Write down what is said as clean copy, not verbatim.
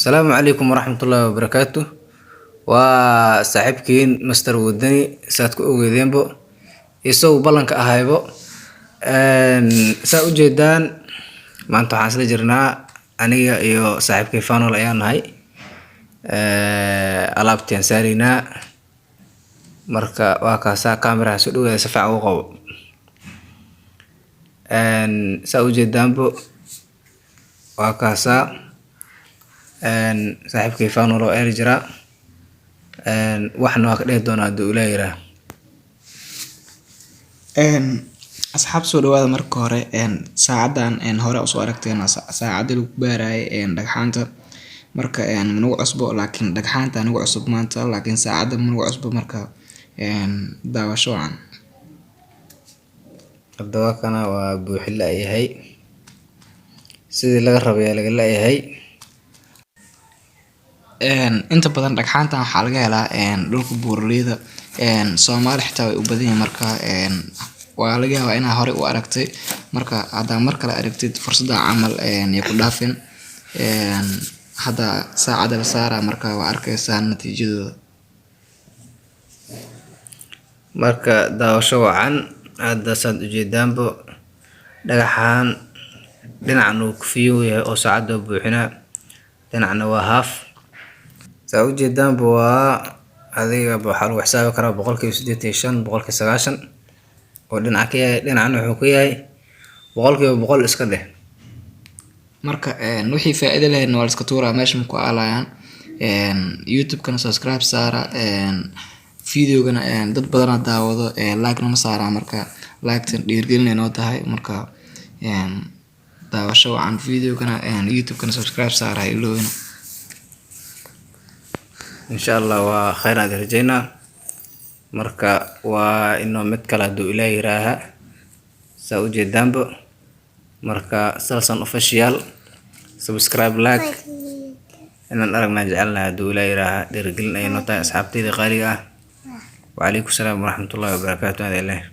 السلام عليكم ورحمة الله وبركاته. وصاحبكين مستر ودني ساتكو اوغيدينبو يسو بلانك اهايبو سا ujeedaan maanta waxaan isla jirnaa aniga iyo saaxiibkay Fanol ayaan nahay alaabtaan saarinaa marka waa kaasa camera soo dhaweeyay si fiican u qabo saa ujeedaanbo waa kaasa saaxiibkay Fanol oo jira waxna waa ka dhigi doonaa haduu Ilaahay yiraahdo asxaab soo dhawaada marka hore saacadan hore u soo aragteen saacada lagu baaray dhagxaanta marka nagu cusbo laakiin dhagxaanta nagu cusub maanta laakiin saacada nagu cusbo marka daawasho aan hadaba kana waa buuxila yahay sidii laga rabay laga leeyahay inta badan dhagxaanta waxa laga helaa dhulka buuraleyda Soomaali xitaa way u badan yihiin marka waa laga yaabaa inaad hore u aragtay marka hadaa mar kale aragtid fursada camal ay ku dhaafin hada saacada la saara marka waa arkaysaa natiijadooda marka daawasho wacan hada sad ujeedaanbo dhagaxaan dhinacna uu ku fiyo yahay oo saacada buuxina dhinacna waa half saa ujeedaanbo waa adiga waxa lagu xisaabi karaa 85% 90% oo dhinacna wuxuu ku yahay 100% iska dheh marka wixii faa'iido leh waa iska tuuraa meesha ku aalayaan YouTube kana subscribe saara video-gana dad badan daawado like nama saara marka like-tan dhiirgelin inoo tahay marka daawasho aan video-gana YouTube kana subscribe saara iloowina insha Allah waa khayr aad rajaynaa marka waa inoo mid kala haduu Ilaahay yiraaha saa ujeedaanbo marka salsan official subscribe like inaan aragnaa jecelnahay haduu Ilaahay yiraaha dhiirgelin ay noo tahay asxaabtayda qaaliga ah wa alaykum salaam wa rahmatullahi wa barakaatuh.